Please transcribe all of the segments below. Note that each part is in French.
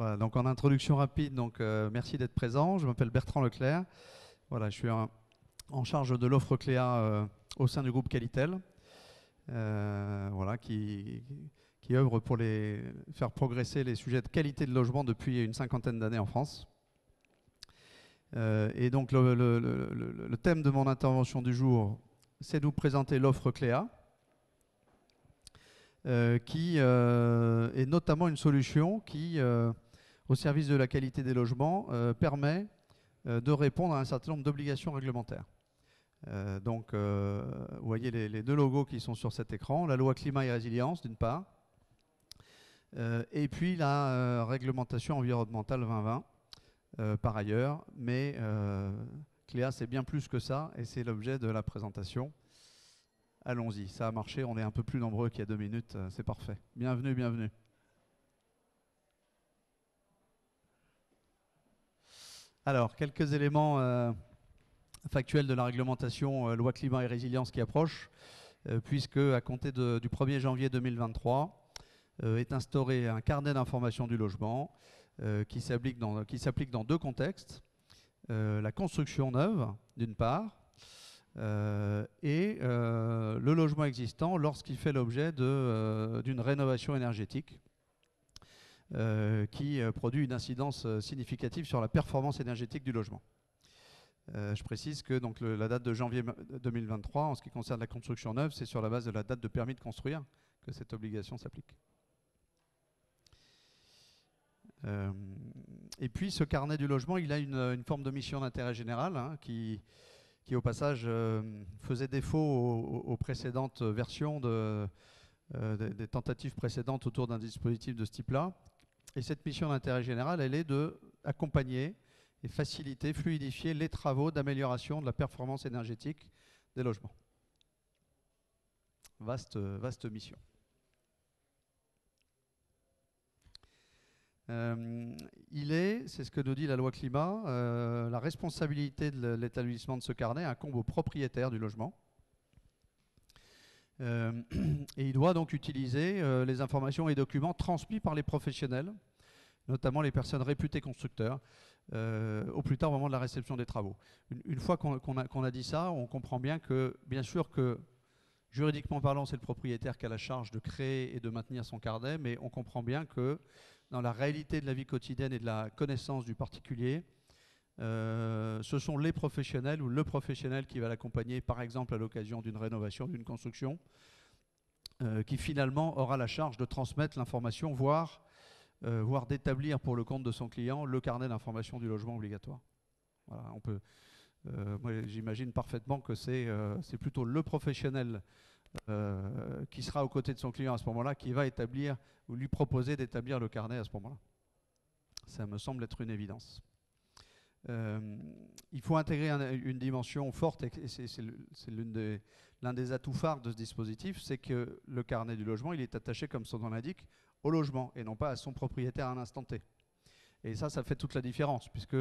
Voilà, donc en introduction rapide, merci d'être présent. Je m'appelle Bertrand Leclerc. Voilà, je suis en charge de l'offre Cléa au sein du groupe Qualitel, voilà, qui œuvre pour faire progresser les sujets de qualité de logement depuis une cinquantaine d'années en France. Et donc le thème de mon intervention du jour, c'est de vous présenter l'offre Cléa, qui est notamment une solution qui, au service de la qualité des logements, permet de répondre à un certain nombre d'obligations réglementaires. Vous voyez les deux logos qui sont sur cet écran, la loi climat et résilience d'une part, et puis la réglementation environnementale 2020 par ailleurs, mais Cléa c'est bien plus que ça et c'est l'objet de la présentation. Allons-y, ça a marché, on est un peu plus nombreux qu'il y a 2 minutes, c'est parfait. Bienvenue, bienvenue. Alors, quelques éléments factuels de la réglementation loi climat et résilience qui approche, puisque à compter du 1er janvier 2023 est instauré un carnet d'information du logement qui s'applique dans 2 contextes. La construction neuve, d'une part, et le logement existant lorsqu'il fait l'objet d'une rénovation énergétique qui produit une incidence significative sur la performance énergétique du logement. Je précise que donc, la date de janvier 2023, en ce qui concerne la construction neuve, c'est sur la base de la date de permis de construire que cette obligation s'applique. Et puis ce carnet du logement, il a une forme de mission d'intérêt général qui au passage faisait défaut aux précédentes versions des tentatives précédentes autour d'un dispositif de ce type-là. Et cette mission d'intérêt général, elle est d'accompagner et faciliter, fluidifier les travaux d'amélioration de la performance énergétique des logements. Vaste mission. C'est ce que nous dit la loi climat, la responsabilité de l'établissement de ce carnet incombe au propriétaire du logement. Et il doit donc utiliser les informations et documents transmis par les professionnels, notamment les personnes réputées constructeurs, au plus tard au moment de la réception des travaux. Une fois qu'on a dit ça, on comprend bien que, bien sûr que, juridiquement parlant, c'est le propriétaire qui a la charge de créer et de maintenir son carnet, mais on comprend bien que dans la réalité de la vie quotidienne et de la connaissance du particulier, ce sont les professionnels ou le professionnel qui va l'accompagner, par exemple à l'occasion d'une rénovation, d'une construction, qui finalement aura la charge de transmettre l'information, voire d'établir pour le compte de son client le carnet d'information du logement obligatoire. Voilà, moi j'imagine parfaitement que c'est plutôt le professionnel qui sera aux côtés de son client à ce moment-là, qui va établir ou lui proposer d'établir le carnet à ce moment-là. Ça me semble être une évidence. Il faut intégrer une dimension forte, et c'est l'un des atouts phares de ce dispositif, c'est que le carnet du logement, il est attaché, comme son nom l'indique, au logement et non pas à son propriétaire à un instant T. Et ça fait toute la différence, puisque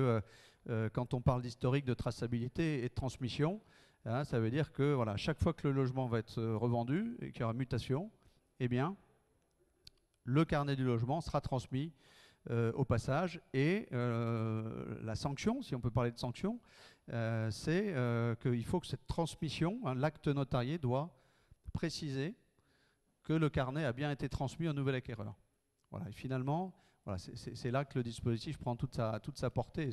quand on parle d'historique, de traçabilité et de transmission, ça veut dire que voilà, chaque fois que le logement va être revendu et qu'il y aura mutation, eh bien, le carnet du logement sera transmis au passage. Et la sanction, si on peut parler de sanction, c'est qu'il faut que cette transmission, l'acte notarié doit préciser que le carnet a bien été transmis au nouvel acquéreur. Voilà, et finalement, voilà, c'est là que le dispositif prend toute sa portée et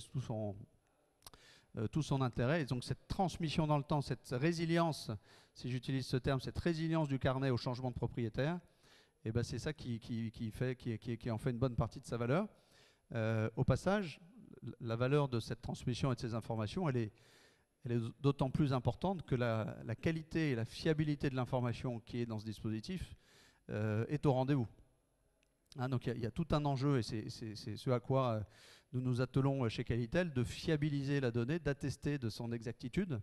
tout son intérêt. Et donc cette transmission dans le temps, cette résilience, si j'utilise ce terme, cette résilience du carnet au changement de propriétaire, et ben c'est ça qui en fait une bonne partie de sa valeur. Au passage, la valeur de cette transmission et de ces informations, elle est d'autant plus importante que la qualité et la fiabilité de l'information qui est dans ce dispositif est au rendez-vous. Donc il y a tout un enjeu, et c'est ce à quoi nous nous attelons chez Qualitel, de fiabiliser la donnée, d'attester de son exactitude,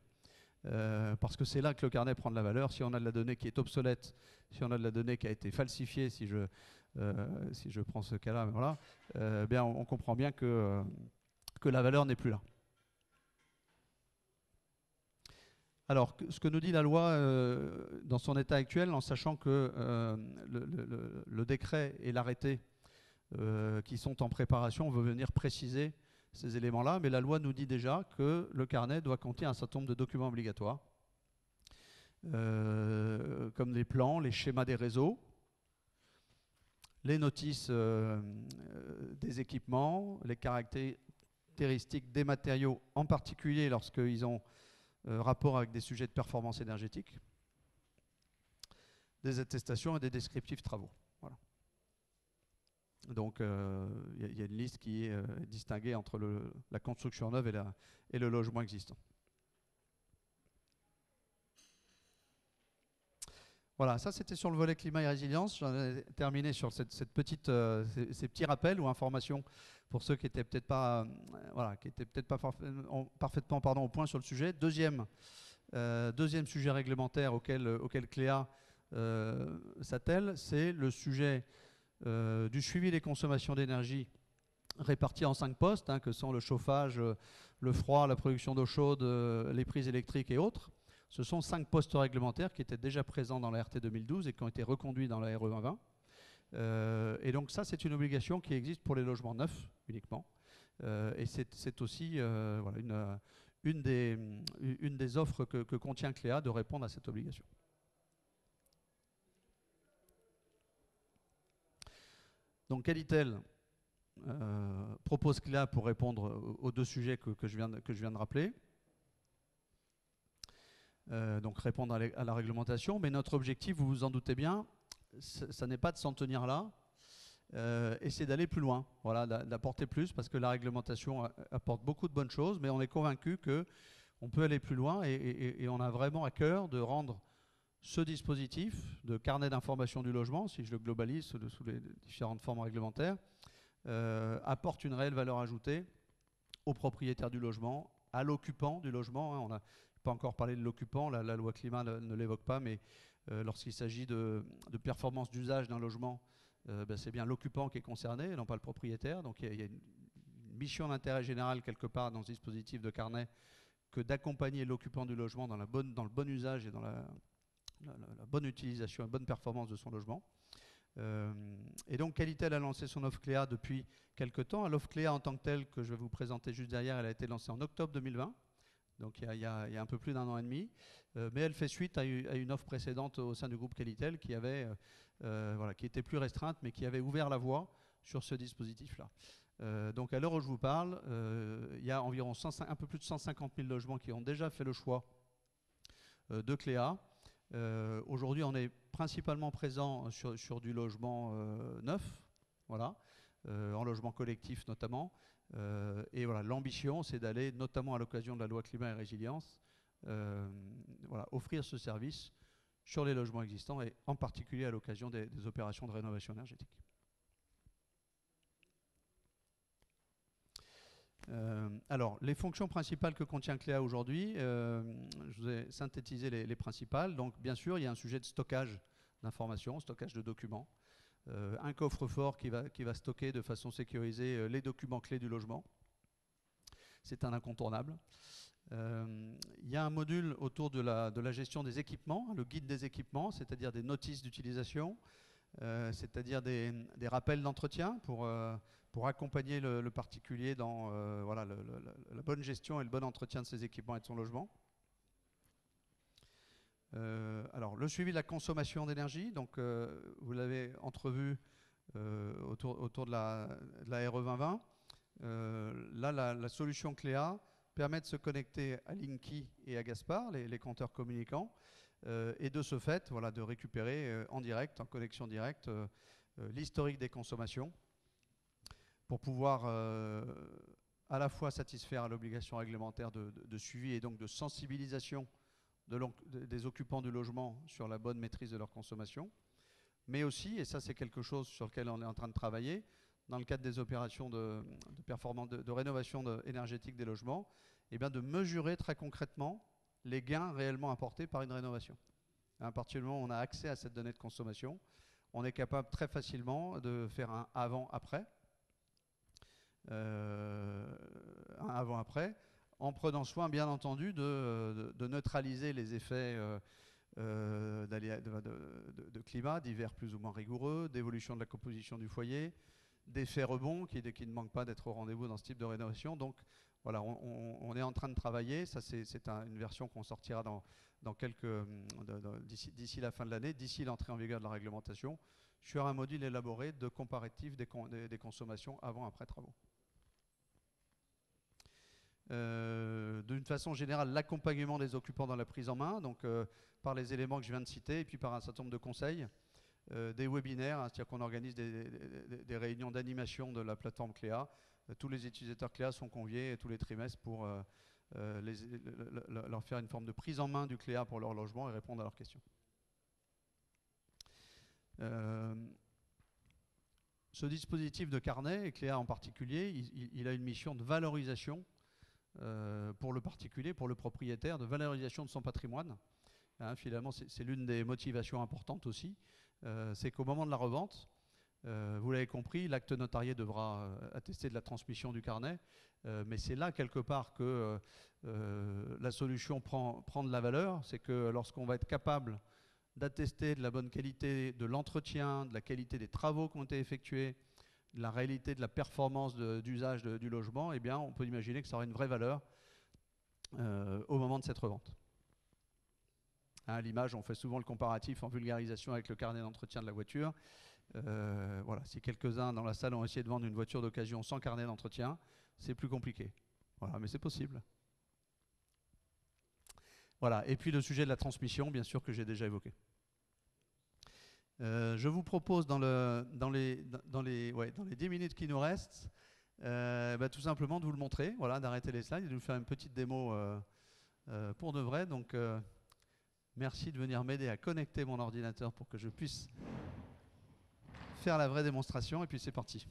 parce que c'est là que le carnet prend de la valeur. Si on a de la donnée qui est obsolète, si on a de la donnée qui a été falsifiée, si je prends ce cas-là, voilà, bien on comprend bien que la valeur n'est plus là. Alors, ce que nous dit la loi dans son état actuel, en sachant que le décret et l'arrêté qui sont en préparation. On veut venir préciser ces éléments-là, mais la loi nous dit déjà que le carnet doit contenir un certain nombre de documents obligatoires, comme les plans, les schémas des réseaux, les notices des équipements, les caractéristiques des matériaux, en particulier lorsqu'ils ont rapport avec des sujets de performance énergétique, des attestations et des descriptifs travaux. Voilà. Donc il y a une liste qui est distinguée entre la construction neuve et le logement existant. Voilà, ça c'était sur le volet climat et résilience. J'en ai terminé sur ces petits rappels ou informations pour ceux qui n'étaient peut-être pas, parfaitement au point sur le sujet. Deuxième sujet réglementaire auquel Cléa s'attelle, c'est le sujet du suivi des consommations d'énergie réparties en 5 postes, que sont le chauffage, le froid, la production d'eau chaude, les prises électriques et autres. Ce sont 5 postes réglementaires qui étaient déjà présents dans la RT 2012 et qui ont été reconduits dans la RE 2020. Et donc ça, c'est une obligation qui existe pour les logements neufs uniquement. Et c'est aussi une des offres que contient Cléa de répondre à cette obligation. Donc Qualitel propose Cléa pour répondre aux 2 sujets que je viens de rappeler. Donc répondre à la réglementation, mais notre objectif, vous vous en doutez bien, ça n'est pas de s'en tenir là, et c'est d'aller plus loin, voilà, d'apporter plus, parce que la réglementation apporte beaucoup de bonnes choses, mais on est convaincu qu'on peut aller plus loin, et on a vraiment à cœur de rendre ce dispositif de carnet d'information du logement, si je le globalise sous les différentes formes réglementaires, apporte une réelle valeur ajoutée aux propriétaires du logement, à l'occupant du logement. On n'a pas encore parlé de l'occupant, la loi climat ne l'évoque pas, mais lorsqu'il s'agit de performance d'usage d'un logement, c'est bien l'occupant qui est concerné, et non pas le propriétaire. Donc il y a une mission d'intérêt général quelque part dans ce dispositif de carnet que d'accompagner l'occupant du logement dans le bon usage et dans la bonne utilisation et bonne performance de son logement. Et donc Qualitel a lancé son offre Cléa depuis quelques temps. L'offre Cléa en tant que telle, que je vais vous présenter juste derrière, elle a été lancée en octobre 2020, donc il y a un peu plus d'1 an et demi, mais elle fait suite à une offre précédente au sein du groupe Qualitel qui était plus restreinte, mais qui avait ouvert la voie sur ce dispositif-là. Donc à l'heure où je vous parle, il y a environ un peu plus de 150 000 logements qui ont déjà fait le choix de Cléa. Aujourd'hui, on est principalement présent sur du logement neuf, voilà, en logement collectif notamment. Et voilà, l'ambition, c'est d'aller, notamment à l'occasion de la loi climat et résilience, offrir ce service sur les logements existants et en particulier à l'occasion des opérations de rénovation énergétique. Alors, les fonctions principales que contient Cléa aujourd'hui, je vous ai synthétisé les principales. Donc, bien sûr, il y a un sujet de stockage d'informations, stockage de documents. Un coffre-fort qui va stocker de façon sécurisée les documents clés du logement. C'est un incontournable. Il y a un module autour de la gestion des équipements, le guide des équipements, c'est-à-dire des notices d'utilisation, c'est-à-dire des rappels d'entretien pour accompagner le particulier dans la bonne gestion et le bon entretien de ses équipements et de son logement. Alors, le suivi de la consommation d'énergie, donc vous l'avez entrevu autour de la RE 2020. Là, la solution Cléa permet de se connecter à Linky et à Gaspard, les compteurs communicants, et de ce fait, de récupérer en direct, en connexion directe, l'historique des consommations pour pouvoir à la fois satisfaire à l'obligation réglementaire de suivi et donc de sensibilisation des occupants du logement sur la bonne maîtrise de leur consommation, mais aussi, et ça c'est quelque chose sur lequel on est en train de travailler, dans le cadre des opérations de performance, de rénovation énergétique des logements, de mesurer très concrètement les gains réellement apportés par une rénovation. À partir du moment où on a accès à cette donnée de consommation, on est capable très facilement de faire un avant-après, en prenant soin, bien entendu, de neutraliser les effets de climat, d'hiver plus ou moins rigoureux, d'évolution de la composition du foyer, d'effets rebonds qui ne manquent pas d'être au rendez-vous dans ce type de rénovation. Donc voilà, on est en train de travailler. Ça, c'est une version qu'on sortira d'ici la fin de l'année, d'ici l'entrée en vigueur de la réglementation, sur un module élaboré de comparatif des consommations avant-après travaux. D'une façon générale, l'accompagnement des occupants dans la prise en main, donc par les éléments que je viens de citer, et puis par un certain nombre de conseils, des webinaires, hein, c'est-à-dire qu'on organise des réunions d'animation de la plateforme Cléa. Tous les utilisateurs Cléa sont conviés tous les trimestres pour leur faire une forme de prise en main du Cléa pour leur logement et répondre à leurs questions. Ce dispositif de carnet, et Cléa en particulier, il a une mission de valorisation pour le particulier, pour le propriétaire, de valorisation de son patrimoine. Hein, finalement, c'est l'une des motivations importantes aussi. C'est qu'au moment de la revente, vous l'avez compris, l'acte notarié devra attester de la transmission du carnet, mais c'est là quelque part que la solution prend de la valeur. C'est que lorsqu'on va être capable d'attester de la bonne qualité de l'entretien, de la qualité des travaux qui ont été effectués, de la réalité de la performance d'usage du logement, eh bien, on peut imaginer que ça aura une vraie valeur au moment de cette revente. Hein, à l'image, on fait souvent le comparatif en vulgarisation avec le carnet d'entretien de la voiture. Voilà, si quelques-uns dans la salle ont essayé de vendre une voiture d'occasion sans carnet d'entretien, c'est plus compliqué. Voilà, mais c'est possible. Voilà, et puis le sujet de la transmission, bien sûr, que j'ai déjà évoqué. Je vous propose dans les 10 minutes qui nous restent, tout simplement de vous le montrer, voilà, d'arrêter les slides et de vous faire une petite démo pour de vrai. Donc, merci de venir m'aider à connecter mon ordinateur pour que je puisse faire la vraie démonstration. Et puis c'est parti.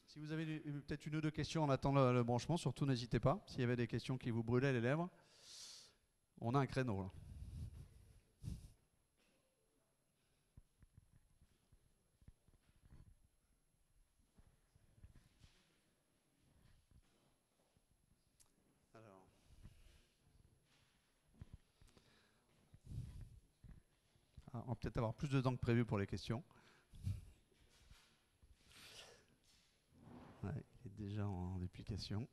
Si vous avez peut-être une ou deux questions en attendant le branchement, surtout n'hésitez pas. S'il y avait des questions qui vous brûlaient les lèvres, on a un créneau là. Alors. On va peut-être avoir plus de temps que prévu pour les questions. Ouais, il est déjà en duplication.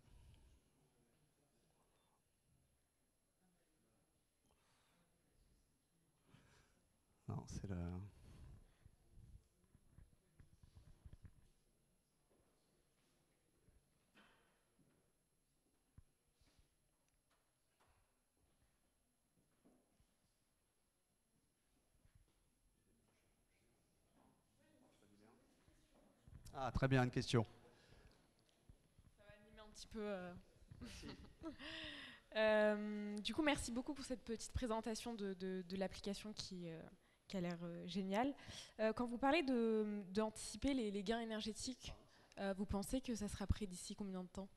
Non, c'est le... Ah, très bien, une question. Ça va animer un petit peu. Du coup, merci beaucoup pour cette petite présentation de l'application qui a l'air géniale. Quand vous parlez d'anticiper les gains énergétiques, vous pensez que ça sera prêt d'ici combien de temps ?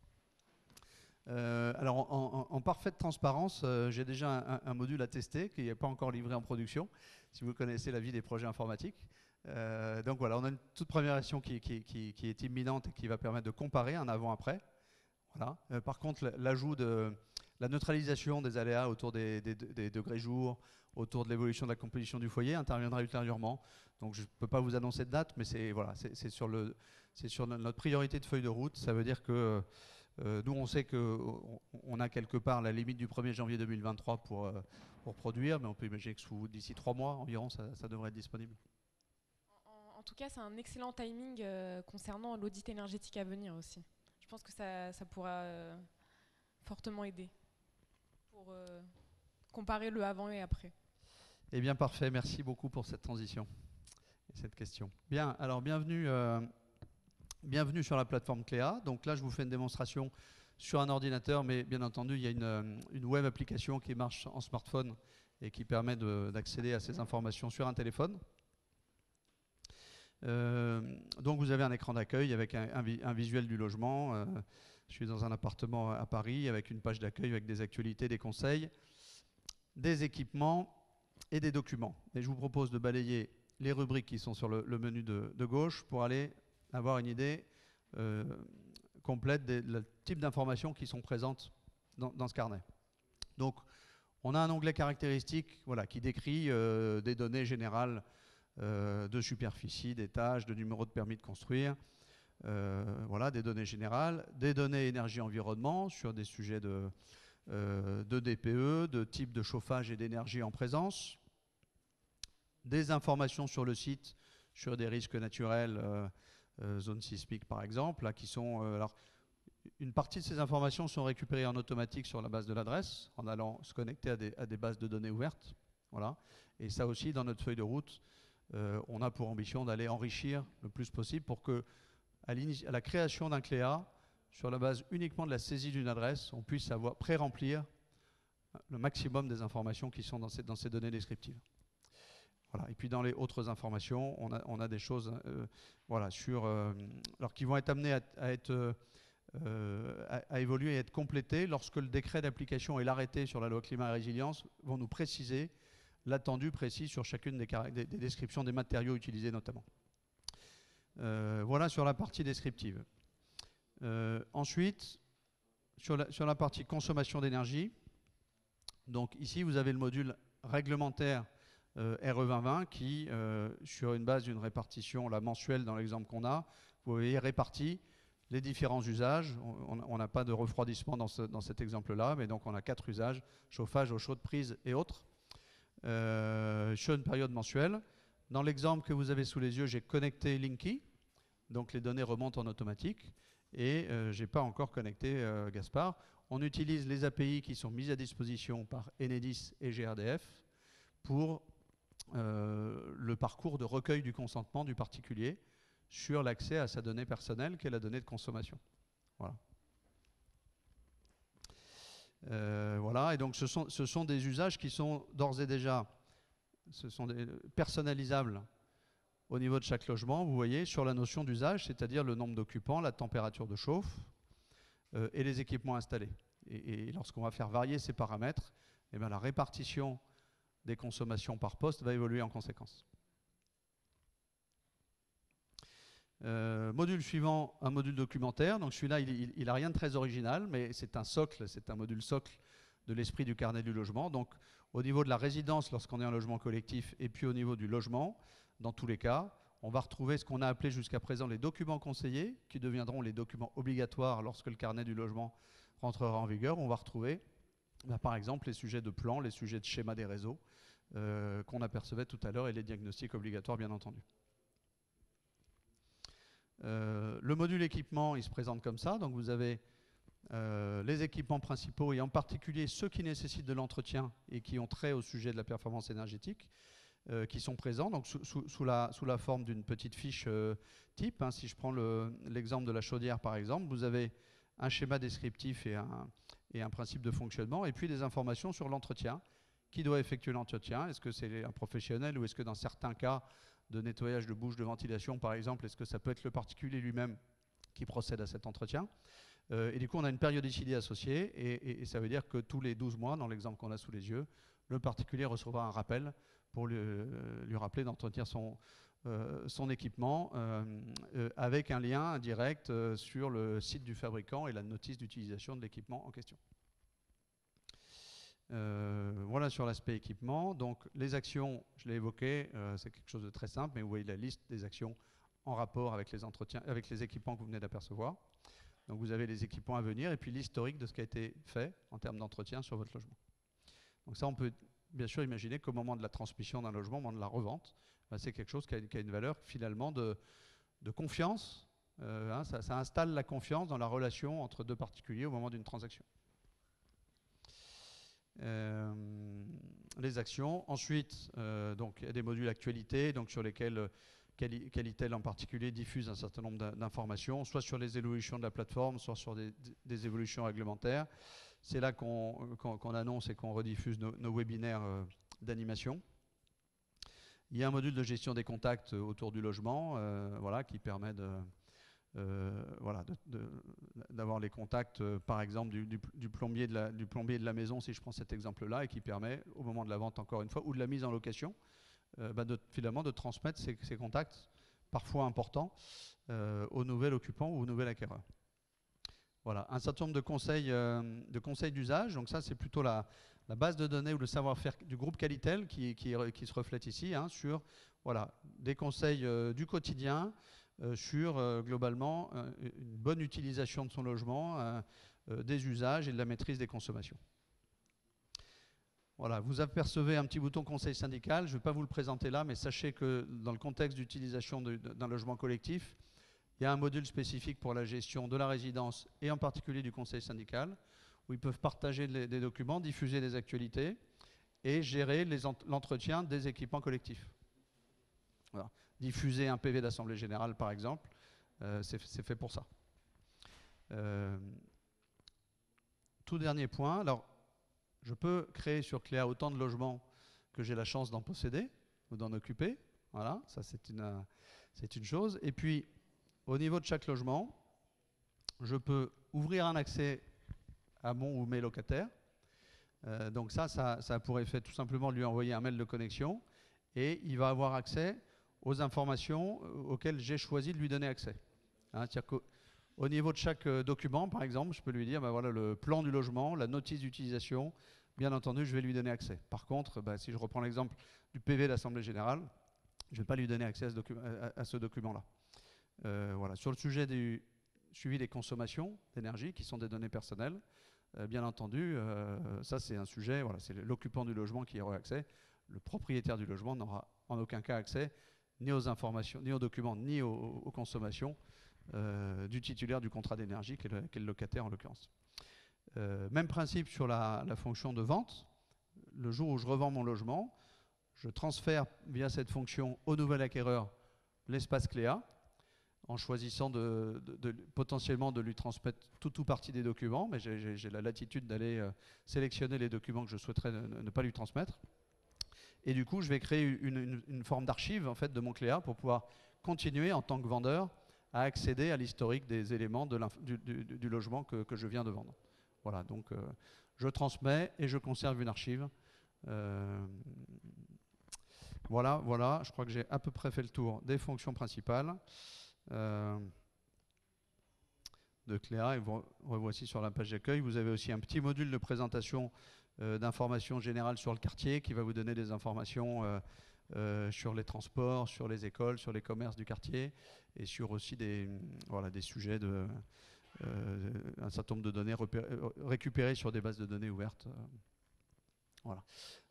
Alors, en parfaite transparence, j'ai déjà un module à tester qui n'est pas encore livré en production, si vous connaissez la vie des projets informatiques. Donc voilà, on a une toute première version qui est imminente et qui va permettre de comparer un avant-après. Voilà. Par contre, l'ajout de la neutralisation des aléas autour des degrés jours, autour de l'évolution de la composition du foyer interviendra ultérieurement. Donc je ne peux pas vous annoncer de date, mais c'est voilà, sur notre priorité de feuille de route. Ça veut dire que nous, on sait qu'on a quelque part la limite du 1er janvier 2023 pour produire, mais on peut imaginer que d'ici 3 mois environ, ça devrait être disponible. En tout cas, c'est un excellent timing concernant l'audit énergétique à venir aussi. Je pense que ça pourra fortement aider pour comparer le avant et après. Eh bien, parfait. Merci beaucoup pour cette transition et cette question. Bien, alors bienvenue sur la plateforme Cléa. Donc là, je vous fais une démonstration sur un ordinateur, mais bien entendu, il y a une web application qui marche en smartphone et qui permet d'accéder à ces informations sur un téléphone. Donc vous avez un écran d'accueil avec un visuel du logement. Je suis dans un appartement à Paris avec une page d'accueil avec des actualités, des conseils, des équipements et des documents. Et je vous propose de balayer les rubriques qui sont sur le menu de gauche pour aller avoir une idée complète des types d'informations qui sont présentes dans ce carnet. Donc, on a un onglet caractéristiques qui décrit des données générales de superficie, d'étage, de numéro de permis de construire, des données générales, des données énergie-environnement sur des sujets de DPE, de type de chauffage et d'énergie en présence, des informations sur le site sur des risques naturels, zone sismique par exemple, là, qui sont... une partie de ces informations sont récupérées en automatique sur la base de l'adresse, en allant se connecter à des bases de données ouvertes. Voilà. Et ça aussi, dans notre feuille de route, on a pour ambition d'aller enrichir le plus possible pour que, à la création d'un CLEA, sur la base uniquement de la saisie d'une adresse, on puisse pré-remplir le maximum des informations qui sont dans ces données descriptives. Voilà. Et puis dans les autres informations, on a des choses qui vont être amenées à évoluer et être complétées lorsque le décret d'application et l'arrêté sur la loi climat et résilience vont nous préciser l'attendu précis sur chacune des descriptions des matériaux utilisés notamment. Voilà sur la partie descriptive. Ensuite, sur la partie consommation d'énergie, donc ici vous avez le module réglementaire RE 2020 qui, sur une base d'une répartition mensuelle dans l'exemple qu'on a, vous voyez réparti les différents usages. On n'a pas de refroidissement dans cet exemple-là, mais donc on a 4 usages, chauffage, eau chaude, prise et autres, sur une période mensuelle. Dans l'exemple que vous avez sous les yeux, j'ai connecté Linky, donc les données remontent en automatique, et je n'ai pas encore connecté Gaspard. On utilise les API qui sont mises à disposition par Enedis et GRDF pour le parcours de recueil du consentement du particulier sur l'accès à sa donnée personnelle, qui est la donnée de consommation. Voilà. Voilà, et donc ce sont des usages qui sont d'ores et déjà personnalisables au niveau de chaque logement, vous voyez, sur la notion d'usage, c'est-à-dire le nombre d'occupants, la température de chauffe et les équipements installés. Et lorsqu'on va faire varier ces paramètres, eh bien, la répartition des consommations par poste va évoluer en conséquence. Module suivant, un module documentaire. Donc celui-là, il n'a rien de très original, mais c'est un socle, c'est un module socle de l'esprit du carnet du logement. Donc au niveau de la résidence, lorsqu'on est en logement collectif, et puis au niveau du logement, dans tous les cas, on va retrouver ce qu'on a appelé jusqu'à présent les documents conseillés, qui deviendront les documents obligatoires lorsque le carnet du logement rentrera en vigueur. On va retrouver, par exemple, les sujets de plan, les sujets de schéma des réseaux, qu'on apercevait tout à l'heure, et les diagnostics obligatoires, bien entendu. Le module équipement, il se présente comme ça. Donc vous avez les équipements principaux, et en particulier ceux qui nécessitent de l'entretien et qui ont trait au sujet de la performance énergétique, qui sont présents, donc sous la forme d'une petite fiche type. Hein. Si je prends l'exemple de la chaudière, par exemple, vous avez un schéma descriptif et un principe de fonctionnement, et puis des informations sur l'entretien. Qui doit effectuer l'entretien? Est-ce que c'est un professionnel, ou est-ce que dans certains cas de nettoyage de bouches de ventilation, par exemple, est-ce que ça peut être le particulier lui-même qui procède à cet entretien? Et du coup, on a une périodicité associée, et ça veut dire que tous les 12 mois, dans l'exemple qu'on a sous les yeux, le particulier recevra un rappel pour lui rappeler d'entretenir son équipement avec un lien direct sur le site du fabricant et la notice d'utilisation de l'équipement en question. Voilà sur l'aspect équipement. Donc les actions, je l'ai évoqué, c'est quelque chose de très simple, mais vous voyez la liste des actions en rapport avec les entretiens, avec les équipements que vous venez d'apercevoir. Donc vous avez les équipements à venir et puis l'historique de ce qui a été fait en termes d'entretien sur votre logement. Donc ça, on peut bien sûr imaginer qu'au moment de la transmission d'un logement, au moment de la revente, c'est quelque chose qui a une valeur finalement de confiance. Hein, ça installe la confiance dans la relation entre deux particuliers au moment d'une transaction. Les actions. Ensuite, donc, il y a des modules actualités donc, sur lesquels Qualitel en particulier diffuse un certain nombre d'informations, soit sur les évolutions de la plateforme, soit sur des évolutions réglementaires. C'est là qu'on annonce et qu'on rediffuse nos webinaires d'animation. Il y a un module de gestion des contacts autour du logement, voilà, qui permet d'avoir les contacts, par exemple, du plombier de la maison, si je prends cet exemple-là, et qui permet, au moment de la vente, encore une fois, ou de la mise en location, finalement, de transmettre ces contacts, parfois importants, au nouvel occupant ou au nouvel acquéreur. Voilà, un certain nombre de conseils d'usage. Donc ça, c'est plutôt la base de données ou le savoir-faire du groupe Qualitel qui se reflète ici, hein, sur voilà, des conseils du quotidien, sur globalement une bonne utilisation de son logement, des usages et de la maîtrise des consommations. Voilà, vous apercevez un petit bouton conseil syndical. Je ne vais pas vous le présenter là, mais sachez que dans le contexte d'utilisation d'un logement collectif, il y a un module spécifique pour la gestion de la résidence et en particulier du conseil syndical, où ils peuvent partager des documents, diffuser des actualités et gérer l'entretien des équipements collectifs. Voilà. Diffuser un PV d'Assemblée Générale, par exemple, c'est fait pour ça. Tout dernier point, alors je peux créer sur Cléa autant de logements que j'ai la chance d'en posséder ou d'en occuper. Voilà, ça c'est une chose. Et puis, au niveau de chaque logement, je peux ouvrir un accès à mon ou mes locataires. Donc ça a pour effet tout simplement de lui envoyer un mail de connexion et il va avoir accès aux informations auxquelles j'ai choisi de lui donner accès. Hein, c'est-à-dire qu'au niveau de chaque document, par exemple, je peux lui dire, voilà, le plan du logement, la notice d'utilisation, bien entendu, je vais lui donner accès. Par contre, si je reprends l'exemple du PV de l'Assemblée Générale, je ne vais pas lui donner accès à ce document-là. Voilà. Sur le sujet du suivi des consommations d'énergie, qui sont des données personnelles, bien entendu, ça c'est un sujet, voilà, c'est l'occupant du logement qui y aura accès. Le propriétaire du logement n'aura en aucun cas accès ni aux informations, ni aux documents, ni aux consommations du titulaire du contrat d'énergie, qui est le locataire en l'occurrence. Même principe sur la fonction de vente. Le jour où je revends mon logement, je transfère via cette fonction au nouvel acquéreur l'espace Cléa, en choisissant potentiellement de lui transmettre tout ou partie des documents, mais j'ai la latitude d'aller sélectionner les documents que je souhaiterais ne pas lui transmettre. Et du coup, je vais créer une forme d'archive en fait, de mon Cléa pour pouvoir continuer en tant que vendeur à accéder à l'historique des éléments du logement que je viens de vendre. Voilà, donc je transmets et je conserve une archive. Voilà, je crois que j'ai à peu près fait le tour des fonctions principales de Cléa. Et vous revoici sur la page d'accueil. Vous avez aussi un petit module de présentation d'informations générales sur le quartier qui va vous donner des informations sur les transports, sur les écoles, sur les commerces du quartier et sur aussi des sujets un certain nombre de données récupérées sur des bases de données ouvertes.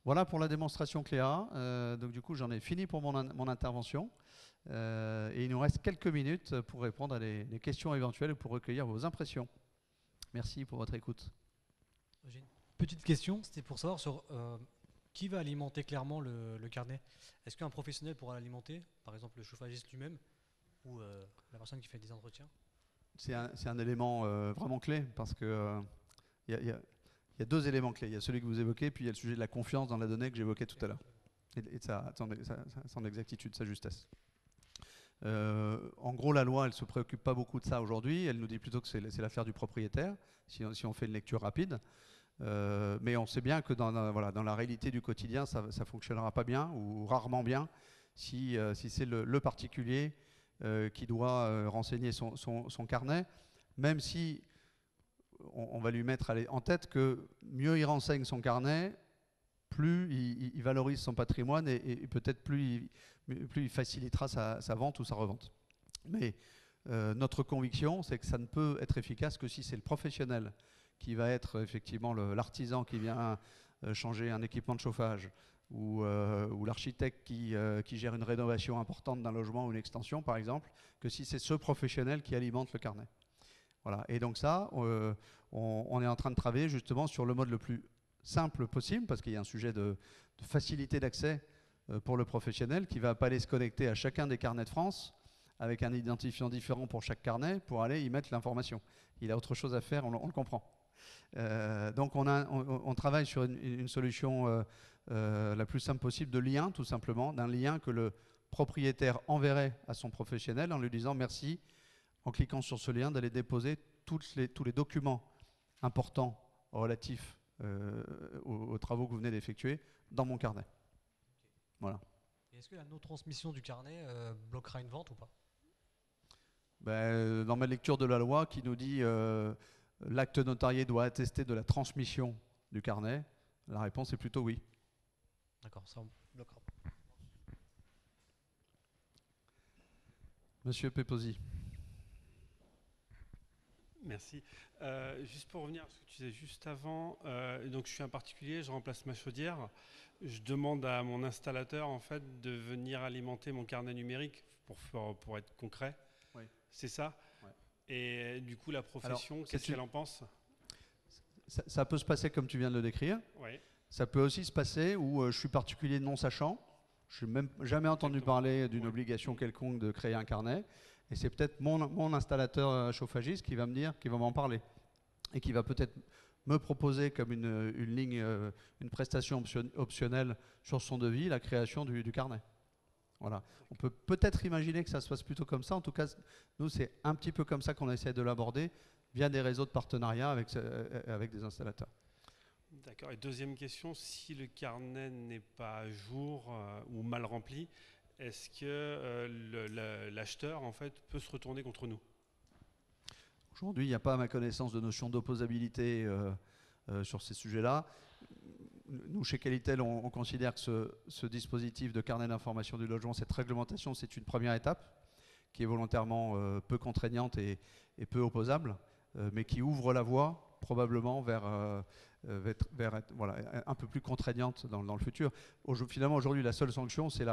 Voilà pour la démonstration Cléa. Donc du coup, j'en ai fini pour mon intervention. Et il nous reste quelques minutes pour répondre à des questions éventuelles ou pour recueillir vos impressions. Merci pour votre écoute. J'ai une petite question, c'était pour savoir sur qui va alimenter clairement le carnet. Est-ce qu'un professionnel pourra l'alimenter, par exemple le chauffagiste lui-même ou la personne qui fait des entretiens? C'est un élément vraiment clé parce que il y a deux éléments clés. Il y a celui que vous évoquez, puis il y a le sujet de la confiance dans la donnée que j'évoquais tout à l'heure. Et son exactitude, sa justesse. En gros, la loi, elle ne se préoccupe pas beaucoup de ça aujourd'hui. Elle nous dit plutôt que c'est l'affaire du propriétaire, si on fait une lecture rapide. Mais on sait bien que dans la réalité du quotidien, ça ne fonctionnera pas bien ou rarement bien si c'est le particulier qui doit renseigner son carnet, même si on va lui mettre en tête que mieux il renseigne son carnet, plus il valorise son patrimoine et peut-être plus il facilitera sa vente ou sa revente. Mais notre conviction, c'est que ça ne peut être efficace que si c'est le professionnel qui va être effectivement l'artisan qui vient changer un équipement de chauffage ou l'architecte qui gère une rénovation importante d'un logement ou une extension, par exemple, que si c'est ce professionnel qui alimente le carnet. Voilà. Et donc ça, on est en train de travailler justement sur le mode le plus simple possible, parce qu'il y a un sujet de facilité d'accès pour le professionnel qui ne va pas aller se connecter à chacun des carnets de France avec un identifiant différent pour chaque carnet pour aller y mettre l'information. Il a autre chose à faire, on le comprend. Donc on travaille sur une solution la plus simple possible de lien, tout simplement, d'un lien que le propriétaire enverrait à son professionnel en lui disant merci, en cliquant sur ce lien, d'aller déposer tous les documents importants relatifs aux travaux que vous venez d'effectuer dans mon carnet. Voilà. Est-ce que la non-transmission du carnet bloquera une vente ou pas? Dans ma lecture de la loi qui nous dit l'acte notarié doit attester de la transmission du carnet, la réponse est plutôt oui. D'accord, ça bloquera. Monsieur Pepposi. Merci. Juste pour revenir à ce que tu disais juste avant, donc je suis un particulier, je remplace ma chaudière. Je demande à mon installateur en fait de venir alimenter mon carnet numérique pour être concret. Oui. C'est ça. Ouais. Et du coup, la profession, qu'est-ce qu'elle en pense? Ça peut se passer comme tu viens de le décrire. Oui. Ça peut aussi se passer où je suis particulier non sachant. Je n'ai même jamais entendu parler d'une obligation quelconque de créer un carnet. Et c'est peut-être mon installateur chauffagiste qui va me dire, qui va m'en parler. Et qui va peut-être me proposer comme une ligne, une prestation optionnelle sur son devis, la création du carnet. Voilà. On peut peut-être imaginer que ça se passe plutôt comme ça. En tout cas, nous, c'est un petit peu comme ça qu'on essaie de l'aborder via des réseaux de partenariat avec des installateurs. D'accord. Et deuxième question, si le carnet n'est pas à jour ou mal rempli, est-ce que l'acheteur en fait peut se retourner contre nous? Aujourd'hui, il n'y a pas, à ma connaissance, de notion d'opposabilité sur ces sujets-là. Nous, chez Qualitel, on considère que ce dispositif de carnet d'information du logement, cette réglementation, c'est une première étape qui est volontairement peu contraignante et peu opposable, mais qui ouvre la voie probablement vers voilà, un peu plus contraignante dans le futur. Finalement, aujourd'hui, la seule sanction, c'est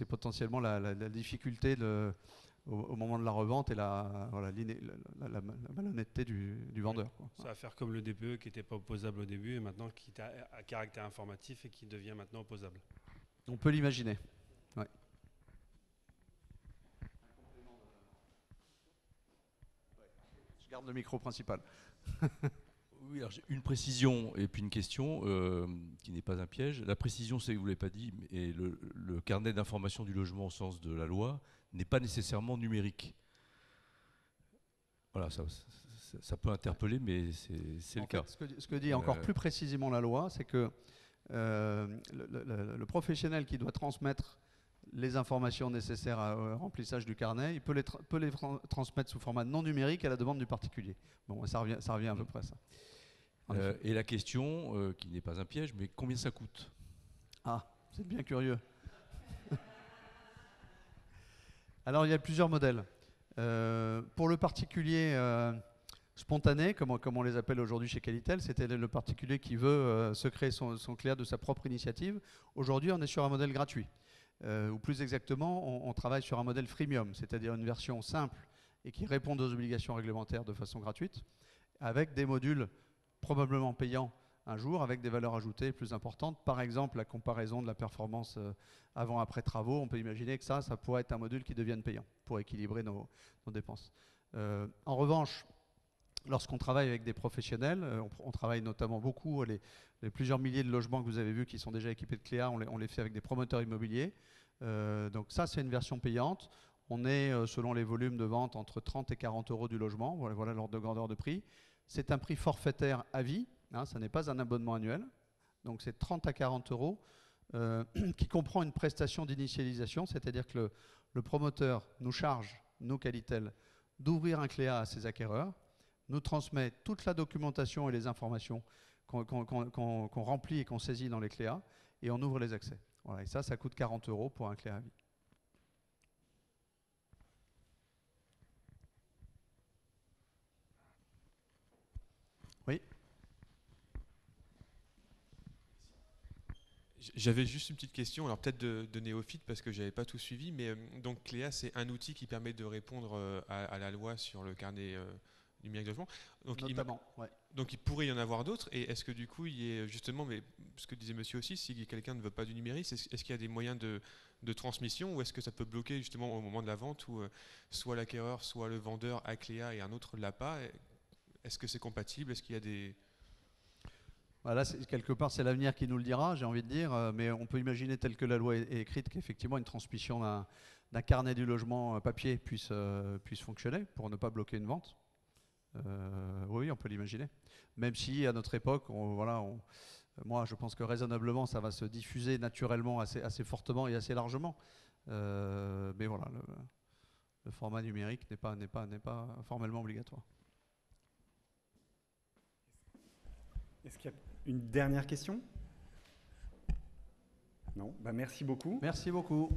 potentiellement la difficulté au moment de la revente et la malhonnêteté du vendeur. Quoi. Ça va faire comme le DPE qui n'était pas opposable au début et maintenant qui a à caractère informatif et qui devient maintenant opposable. On peut l'imaginer. Ouais. Je garde le micro principal. Oui, alors j'ai une précision et puis une question qui n'est pas un piège. La précision, c'est que vous ne l'avez pas dit, mais le carnet d'information du logement au sens de la loi n'est pas nécessairement numérique. Voilà, ça peut interpeller, mais c'est le cas. Ce que dit encore plus précisément la loi, c'est que le professionnel qui doit transmettre les informations nécessaires au remplissage du carnet, il peut les transmettre sous format non numérique à la demande du particulier. Bon, ça revient à peu près à ça. Et la question, qui n'est pas un piège, mais combien ça coûte? Ah, vous êtes bien curieux. Alors, il y a plusieurs modèles. Pour le particulier spontané, comme on les appelle aujourd'hui chez Qualitel, c'était le particulier qui veut se créer son CLEA de sa propre initiative. Aujourd'hui, on est sur un modèle gratuit. Ou plus exactement, on travaille sur un modèle freemium, c'est-à-dire une version simple et qui répond aux obligations réglementaires de façon gratuite, avec des modules probablement payants un jour, avec des valeurs ajoutées plus importantes. Par exemple, la comparaison de la performance avant-après travaux, on peut imaginer que ça pourrait être un module qui devienne payant pour équilibrer nos dépenses. En revanche, lorsqu'on travaille avec des professionnels, on travaille notamment beaucoup, les plusieurs milliers de logements que vous avez vus qui sont déjà équipés de CLEA, on les fait avec des promoteurs immobiliers. Donc ça, c'est une version payante. On est, selon les volumes de vente, entre 30 et 40 euros du logement. Voilà l'ordre de grandeur de prix. C'est un prix forfaitaire à vie. Ça n'est pas un abonnement annuel. Donc c'est 30 à 40 euros qui comprend une prestation d'initialisation, c'est-à-dire que le promoteur nous charge, nous Qualitel, d'ouvrir un CLEA à ses acquéreurs, nous transmet toute la documentation et les informations qu'on remplit et qu'on saisit dans les CLEA, et on ouvre les accès. Voilà, et ça coûte 40 euros pour un CLEA à vie. Oui. J'avais juste une petite question, alors peut-être de néophyte parce que je n'avais pas tout suivi, mais donc CLEA, c'est un outil qui permet de répondre à la loi sur le carnet numérique de logement. Donc, notamment, ouais. Donc il pourrait y en avoir d'autres, et est-ce que du coup, il y est justement, mais ce que disait monsieur aussi, si quelqu'un ne veut pas du numérique, est-ce qu'il y a des moyens de transmission, ou est-ce que ça peut bloquer justement au moment de la vente où soit l'acquéreur, soit le vendeur a CLEA et un autre ne l'a pas? Est-ce que c'est compatible? Est-ce qu'il y a des... Voilà, quelque part, c'est l'avenir qui nous le dira, j'ai envie de dire, mais on peut imaginer, telle que la loi est écrite, qu'effectivement une transmission d'un carnet du logement papier puisse fonctionner pour ne pas bloquer une vente. Oui, on peut l'imaginer. Même si, à notre époque, moi, je pense que raisonnablement, ça va se diffuser naturellement assez fortement et assez largement. Mais voilà, le format numérique n'est pas formellement obligatoire. Est-ce qu'il y a une dernière question? Non. Bah, merci beaucoup. Merci beaucoup.